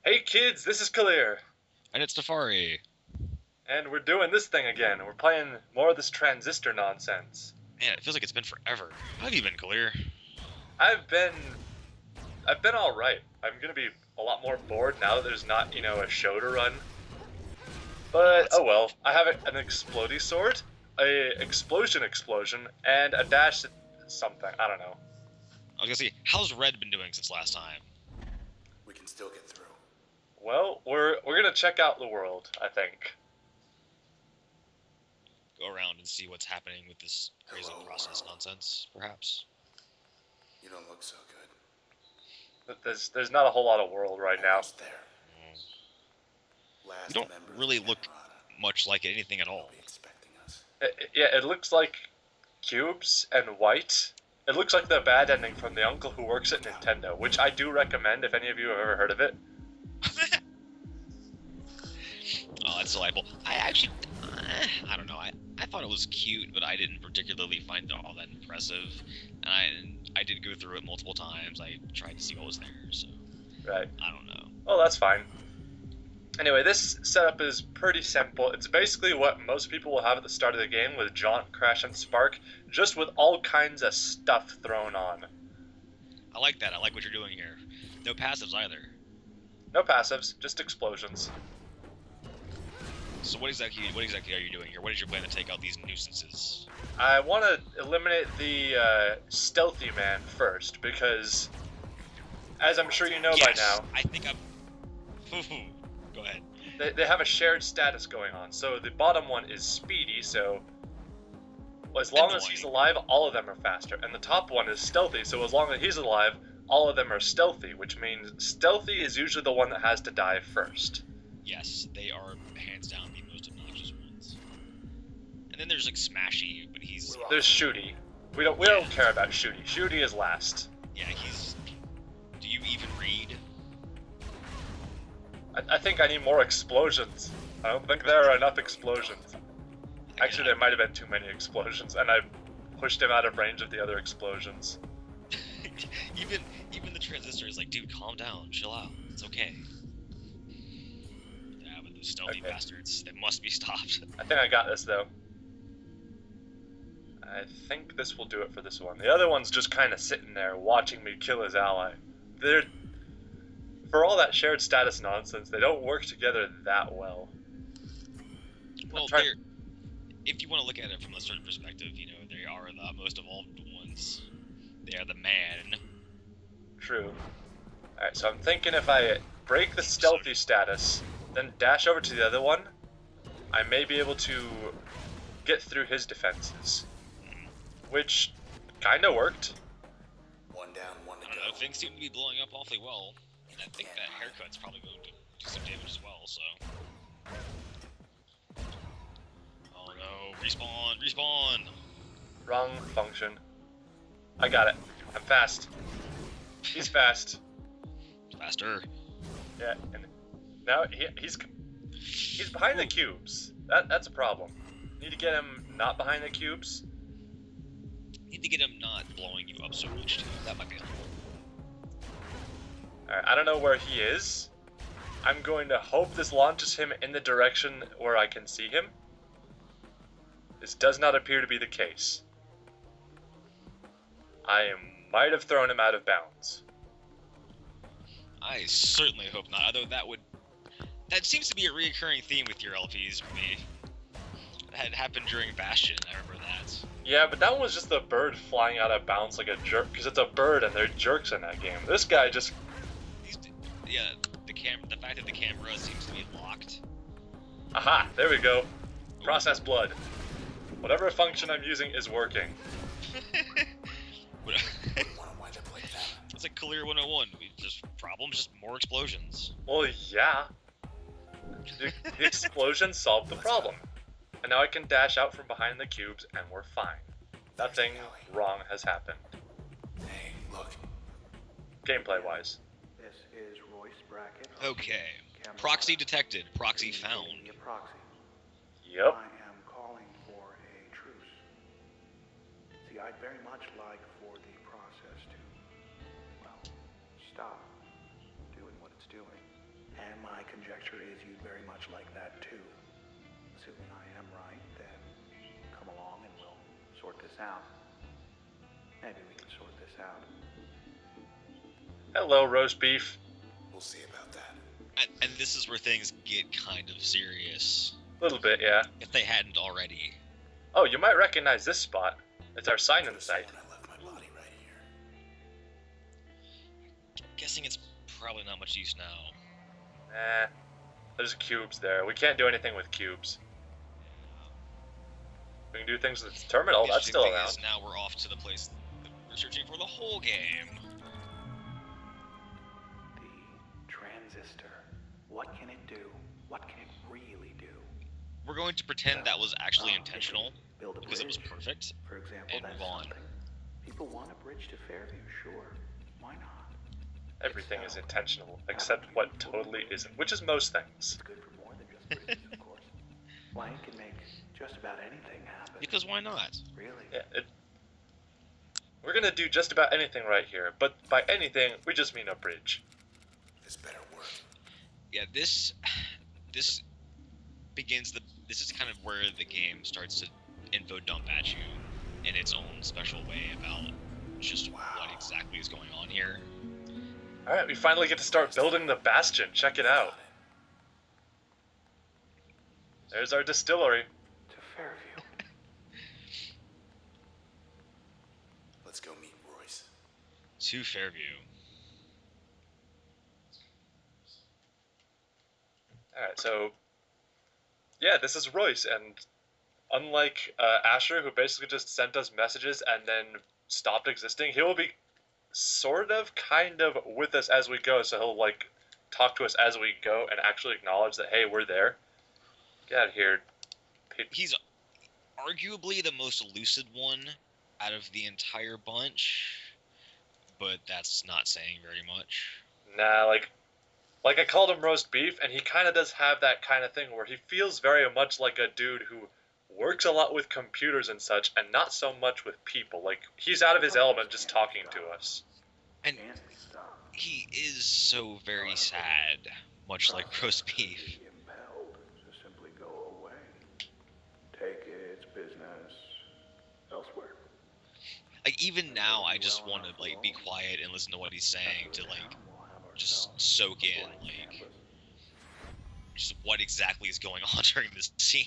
Hey kids, this is Kalir, And it's Safari. and we're doing this thing again. We're playing more of this Transistor nonsense. Man, it feels like it's been forever. How have you been, Kalir? I've been, I've been all right. I'm gonna be a lot more bored now that there's not, a show to run. But oh well. I have an explodey sword, a explosion, and a dash something. I don't know. I was gonna say, how's Red been doing since last time? We can still get through. Well, we're gonna check out the world, I think. Go around and see what's happening with this crazy process nonsense, perhaps. You don't look so good. But there's not a whole lot of world right now. Almost there. Last You don't member of really the look Camerata much like anything at will all. be expecting us. Yeah, it looks like cubes and white. It looks like the bad ending from the uncle who works at Nintendo, which I do recommend if any of you have ever heard of it. Oh, that's delightful. I don't know. I thought it was cute, but I didn't particularly find it all that impressive. And I did go through it multiple times. I tried to see what was there, so Right. I don't know. Well, that's fine. Anyway, this setup is pretty simple. It's basically what most people will have at the start of the game with Jaunt, Crash, and Spark, just with all kinds of stuff thrown on. I like that. I like what you're doing here. No passives either. No passives, just explosions. So what exactly are you doing here? What is your plan to take out these nuisances? I want to eliminate the stealthy man first, because, as I'm sure you know by now, I think I'm... Go ahead. they have a shared status going on. So the bottom one is speedy, so as long as he's alive, all of them are faster. And the top one is stealthy, so as long as he's alive, all of them are stealthy, which means stealthy is usually the one that has to die first. Yes, they are hands down the most obnoxious ones. And then there's like Smashy, but he's... There's Shooty. We don't care about Shooty. Shooty is last. Yeah, he's... Do you even read? I think I need more explosions. I don't think there are enough explosions. Actually, there might have been too many explosions, and I pushed him out of range of the other explosions. even the Transistor is like, dude, calm down, chill out, it's okay. Yeah, but those stealthy bastards, they must be stopped. I think I got this, though. I think this will do it for this one. The other one's just kind of sitting there watching me kill his ally. For all that shared status nonsense, they don't work together that well. Well, if you want to look at it from a certain perspective, they are the most evolved ones. They are the man. True. Alright, so I'm thinking if I break the stealthy status, then dash over to the other one, I may be able to get through his defenses. Which kinda worked. One down, one to I don't know, things seem to be blowing up awfully well. And I think that haircut's probably going to do some damage as well, so... Oh no, respawn! Wrong function. I got it. I'm fast. He's fast. Faster. Yeah, and now he's behind the cubes. That's a problem. Need to get him not behind the cubes. Need to get him not blowing you up so much, too. That might be helpful. Alright, I don't know where he is. I'm going to hope this launches him in the direction where I can see him. This does not appear to be the case. I might have thrown him out of bounds. I certainly hope not, although that seems to be a reoccurring theme with your LPs for me. That had happened during Bastion, I remember that. Yeah, but that one was just the bird flying out of bounds like a jerk, because it's a bird and they're jerks in that game. This guy just... Yeah, the fact that the camera seems to be locked. Aha, there we go. Process blood. Whatever function I'm using is working. It's like Kalir 101. Just problems, just more explosions. Well, yeah. The explosion solved the problem. And now I can dash out from behind the cubes and we're fine. Nothing wrong has happened. Hey, look. Gameplay-wise. This is Royce Brackett. Okay. Proxy detected. Proxy found. Yep. I am calling for a truce. See, I'd very much like for the process to, well, stop doing what it's doing. And my conjecture is you'd very much like that too. Assuming I am right, then come along and we'll sort this out. Maybe we can sort this out. Hello, roast beef. We'll see about that. And this is where things get kind of serious, A little bit, yeah. if they hadn't already. Oh, you might recognize this spot. It's our sign in the site. I left my body right here. Guessing it's probably not much use now. There's cubes there. We can't do anything with cubes. We can do things with the terminal. That's still Interesting thing around. is now we're off to the place that we're searching for the whole game. The transistor. What can it do? What can it really do? We're going to pretend that was actually It intentional, can build a because it was bridge, perfect. for example, and that's move on. something. People want a bridge to Fairview, sure. Why not? Everything is intentional, except what totally isn't, which is most things. It's good for more than just bridges, of course. Light can make just about anything happen. Because why not? Really? Yeah, we're gonna do just about anything right here, but by anything, we just mean a bridge. This better work. Yeah, this begins the. This is kind of where the game starts to info dump at you in its own special way about just what exactly is going on here. Alright, we finally get to start building the bastion. Check it out. There's our distillery. To Fairview. Let's go meet Royce. To Fairview. Alright, so yeah, this is Royce, and unlike Asher, who basically just sent us messages and then stopped existing, he will be sort of, kind of with us as we go, so he'll, like, talk to us as we go and actually acknowledge that, hey, we're there. Get out of here. He's arguably the most lucid one out of the entire bunch, but that's not saying very much. Nah, like I called him roast beef, and he kind of does have that kind of thing where he feels very much like a dude who works a lot with computers and such, and not so much with people. Like, he's out of his element just talking to us. And Can't be stopped. he is so very sad, much like roast beef. Be impelled to simply go away. Take its business elsewhere. Like, even now, I just want to, like, be quiet and listen to what he's saying to, like, just soak in, like, just what exactly is going on during this scene.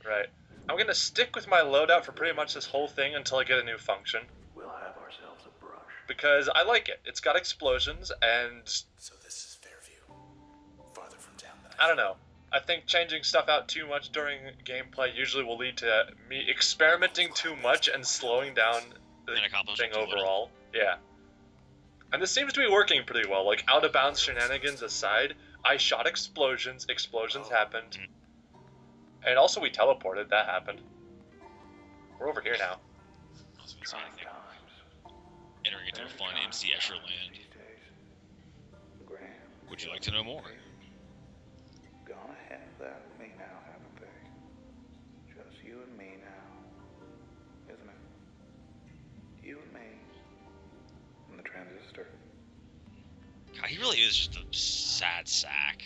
Right. I'm gonna stick with my loadout for pretty much this whole thing until I get a new function, We'll have ourselves a brush. because I like it. It's got explosions, and So this is Fairview. Farther from town than I don't know. I think changing stuff out too much during gameplay usually will lead to me experimenting too much and slowing down the And accomplishing thing too little. overall. Yeah. And this seems to be working pretty well. Like, out of bounds shenanigans aside, I shot explosions, explosions happened. And also we teleported, that happened. We're over here now. I was gonna say, I Trying think times. entering into a fun MC Escher land. These days. Graham. Would you like to know more? Gonna have that with me now, haven't they? Just you and me now, isn't it? You and me. And the transistor. God, he really is just a sad sack.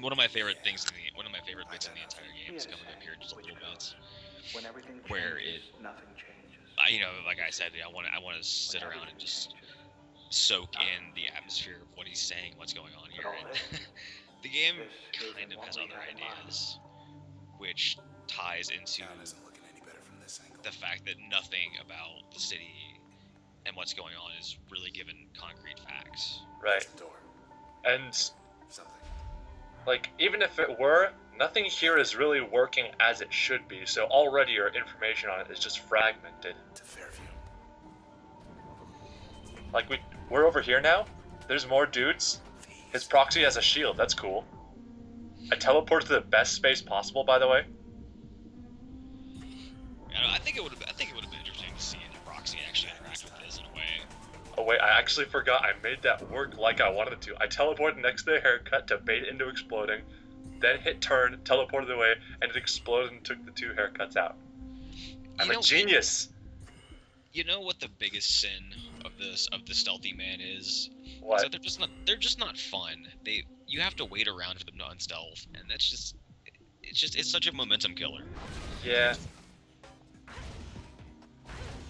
One of my favorite things one of my favorite bits in the entire game is coming up here in just a little bit. When everything Where changes, nothing changes. You know, like I said, I want to sit When around and everything just changes. soak in the atmosphere of what he's saying, what's going on here. But all And this- the game this isn't kind of what has we other had in mind. ideas, which ties into Town isn't looking any better from this angle. the fact that nothing about the city and what's going on is really given concrete facts. Right. The door. And, Something. like, even if it were, nothing here is really working as it should be, so already our information on it is just fragmented. To Fairview. Like, we're over here now. There's more dudes. His proxy has a shield, that's cool. I teleport to the best space possible, by the way. I think it would have been interesting to see the proxy actually interact with this in a way. Oh wait, I actually forgot. I made that work like I wanted it to. I teleported next to the haircut to bait it into exploding, then hit turn, teleported away, and it exploded and took the two haircuts out. I'm a genius! You know what the biggest sin of the stealthy man is? What? So they're just not fun. You have to wait around for them to unstealth, and it's such a momentum killer. Yeah.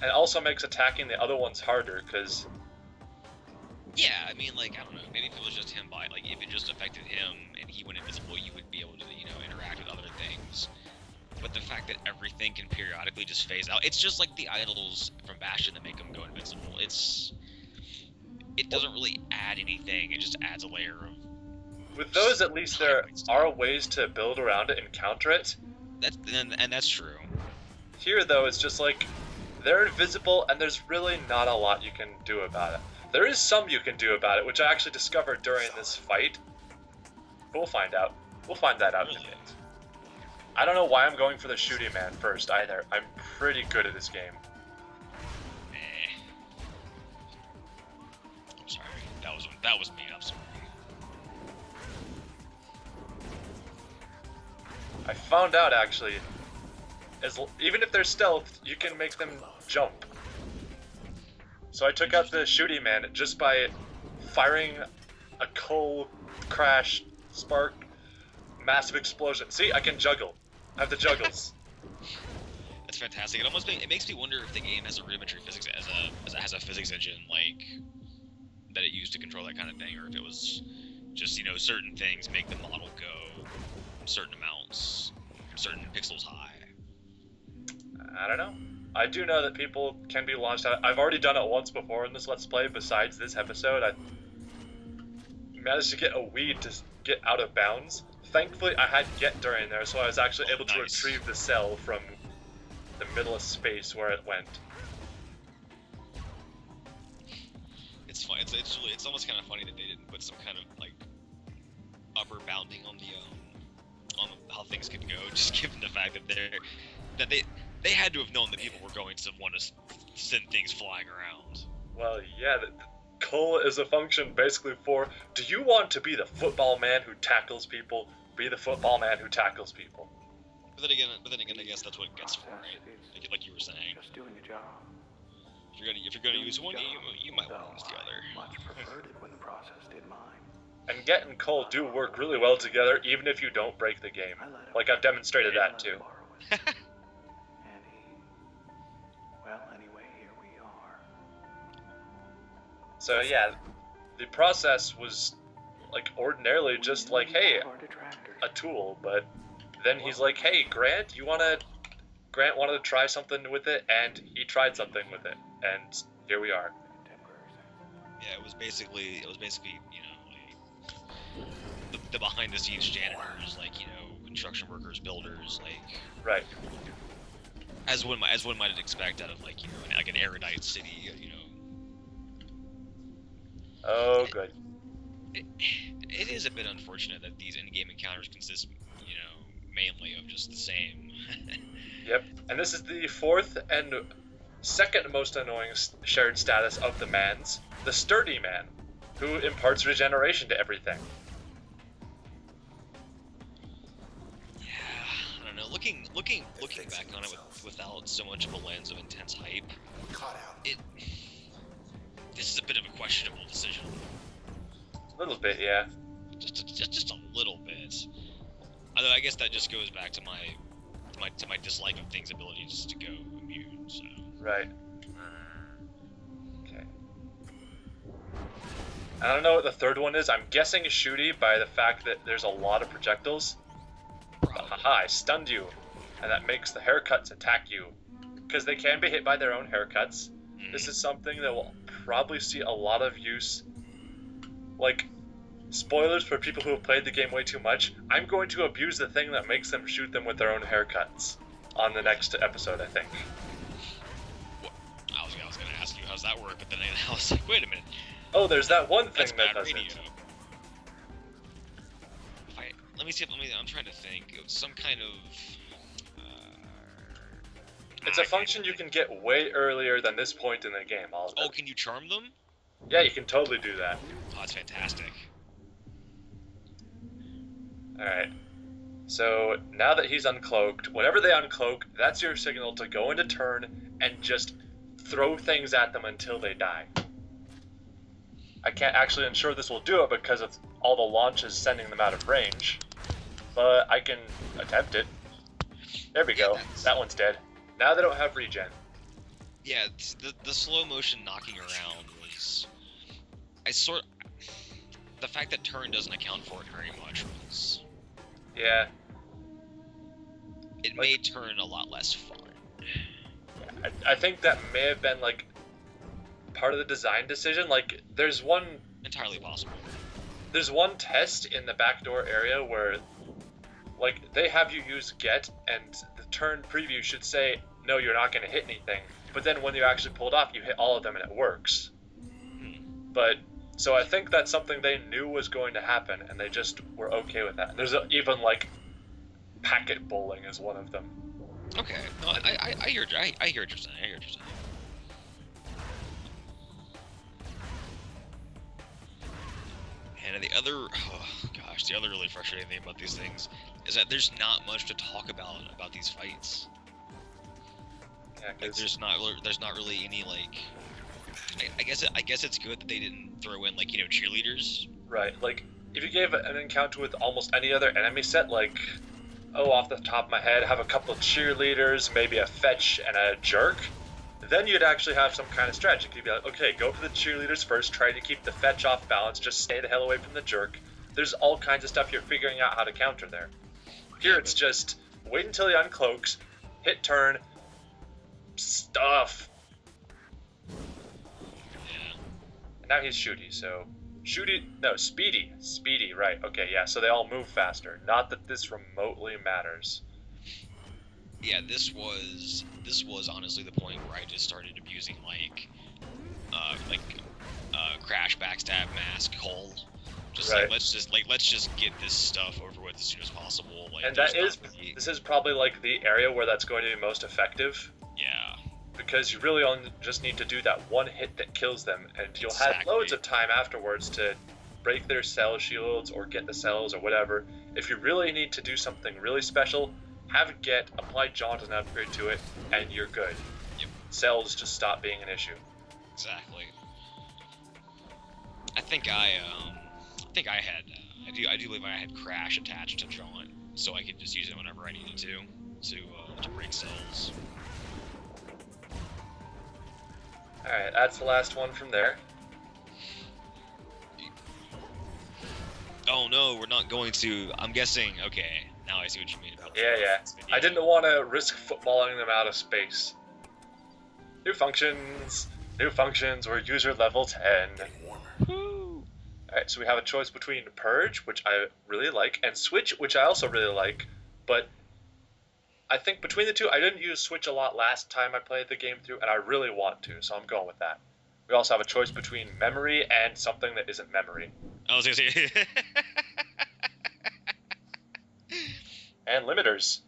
And it also makes attacking the other ones harder, because... Yeah, I mean, like, I don't know, maybe if it was just him like, if it just affected him and he went invisible, you would be able to, interact with other things. But the fact that everything can periodically just phase out, it's just like the idols from Bastion that make him go invincible. It doesn't really add anything, it just adds a layer of... With those, at least there are ways to build around it and counter it. And that's true. Here, though, it's just like, they're invisible, and there's really not a lot you can do about it. There is some you can do about it, which I actually discovered during this fight. But we'll find out. We'll find that out in a bit. I don't know why I'm going for the shooty man first, either. I'm pretty good at this game. I'm sorry. That was me, I'm sorry. I found out, actually, even if they're stealth, you can make them jump. So I took out the shooty man just by firing a coal crash, spark, massive explosion. See, I can juggle. I have the juggles. That's fantastic. It makes me wonder if the game has a rudimentary physics has a physics engine like that it used to control that kind of thing, or if it was just certain things make the model go certain amounts, certain pixels high. I don't know. I do know that people can be launched out. I've already done it once before in this Let's Play. Besides this episode, I managed to get a weed to get out of bounds. Thankfully, I had Get during there, so I was actually able to retrieve the cell from the middle of space where it went. It's fun. It's almost kind of funny that they didn't put some kind of like upper bounding on how things could go, just given the fact that they had to have known that people were going to want to send things flying around. Well, yeah, coal is a function basically for, do you want to be the football man who tackles people? Be the football man who tackles people. But then again, I guess that's what it gets for, right? Like you were saying. Just doing your job. If you're gonna use one, you might want to use the other. Much preferred it when the process did mine. And Get and Coal do work really well together, even if you don't break the game. Like, I've demonstrated that, too. Well, anyway, here we are. So, yeah, the process was, like, ordinarily just like, hey, a tool, but then he's like, hey, Grant wanted to try something with it, and he tried something with it, and here we are. Yeah, it was basically the behind the scenes janitors, like, construction workers, builders, like, right, as one might expect out of like like an erudite city, Oh, good. It is a bit unfortunate that these in-game encounters consist, mainly of just the same. Yep, and this is the fourth and second most annoying shared status of the mans, the Sturdy Man, who imparts regeneration to everything. Yeah, I don't know. Looking back on it without so much of a lens of intense hype, this is a bit of a questionable decision. A little bit, yeah. Just a little bit. Although I guess that just goes back to my dislike of things' ability just to go immune. So. Right. Okay. I don't know what the third one is. I'm guessing shooty by the fact that there's a lot of projectiles. Haha, I stunned you. And that makes the haircuts attack you. Because they can be hit by their own haircuts. This is something that will probably see a lot of use. Like, spoilers for people who have played the game way too much, I'm going to abuse the thing that makes them shoot them with their own haircuts on the next episode, I think. Well, I was going to ask you, how's that work? But then I was like, wait a minute. Oh, there's that one thing that does radio. it. I'm trying to think. It was some kind of... It's a function you can get way earlier than this point in the game. Oh, can you charm them? Yeah, you can totally do that. Oh, that's fantastic. Alright. So, now that he's uncloaked, whenever they uncloak, that's your signal to go into turn and just throw things at them until they die. I can't actually ensure this will do it because of all the launches sending them out of range. But I can attempt it. There we go. That one's dead. Now they don't have regen. Yeah, the slow motion knocking around was... The fact that turn doesn't account for it very much was... Yeah. It made turn a lot less fun. I think that may have been, like, part of the design decision. Like, there's one... Entirely possible. There's one test in the backdoor area where, like, they have you use get, and the turn preview should say, no, you're not going to hit anything. But then when you actually pulled off, you hit all of them and it works. But, so I think that's something they knew was going to happen, and they just were okay with that. There's even, like, packet bowling is one of them. Okay, no, I hear what you're saying. I hear what you're saying. And the other, the other really frustrating thing about these things is that there's not much to talk about these fights. Yeah, like, there's not really any, like, I guess it's good that they didn't throw in, like, cheerleaders. Right, like, if you gave an encounter with almost any other enemy set, like, off the top of my head, have a couple of cheerleaders, maybe a fetch and a jerk, then you'd actually have some kind of strategy. You'd be like, okay, go for the cheerleaders first, try to keep the fetch off balance, just stay the hell away from the jerk. There's all kinds of stuff you're figuring out how to counter there. Here it's just, wait until he uncloaks, hit turn, stuff. Yeah. And now he's shooty, so... Speedy, right, okay, yeah, so they all move faster. Not that this remotely matters. Yeah, this was honestly the point where I just started abusing, like crash, backstab, mask, hull. Just right. Let's just get this stuff over with as soon as possible. Like, and this is probably, like, the area where that's going to be most effective. Yeah. Because you really only just need to do that one hit that kills them, and you'll have loads of time afterwards to break their cell shields or get the cells or whatever. If you really need to do something really special, have it get, apply Jaunt and upgrade to it, and you're good. Yep. Cells just stop being an issue. Exactly. I do believe I had Crash attached to Jaunt, so I could just use it whenever I needed to break cells. Alright, that's the last one from there. Oh no, we're not going to... I'm guessing... Okay, now I see what you mean. Yeah. I didn't want to risk footballing them out of space. New functions, we're user level 10. Alright, so we have a choice between Purge, which I really like, and Switch, which I also really like, but I think between the two, I didn't use Switch a lot last time I played the game through, and I really want to, so I'm going with that. We also have a choice between memory and something that isn't memory. I was gonna say... And limiters.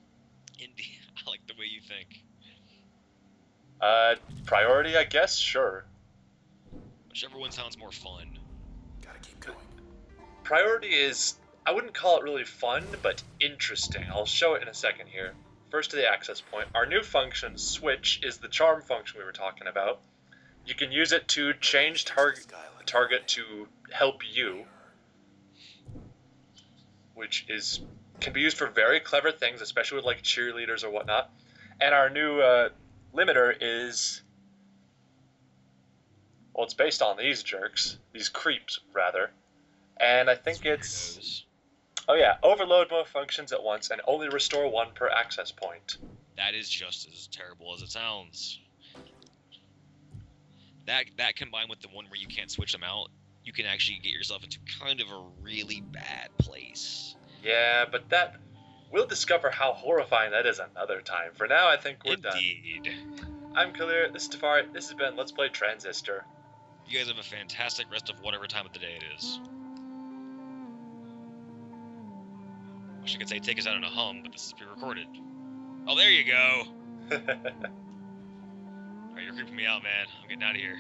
Indeed. I like the way you think. Priority, I guess? Sure. Whichever one sounds more fun. Gotta keep going. Priority is, I wouldn't call it really fun, but interesting. I'll show it in a second here. First to the access point. Our new function, Switch, is the charm function we were talking about. You can use it to change target to help you, which can be used for very clever things, especially with, like, cheerleaders or whatnot. And our new limiter is, well, it's based on these jerks, these creeps rather, and I think it's, oh yeah, overload both functions at once and only restore one per access point. That is just as terrible as it sounds. That combined with the one where you can't switch them out, you can actually get yourself into kind of a really bad place. Yeah, but we'll discover how horrifying that is another time. For now, I think we're Indeed. done. I'm Khalil, this is Tafari, this has been Let's Play Transistor. You guys have a fantastic rest of whatever time of the day it is. Wish I could say take us out in a hum, but this is pre-recorded. Oh, there you go! Alright, you're creeping me out, man. I'm getting out of here.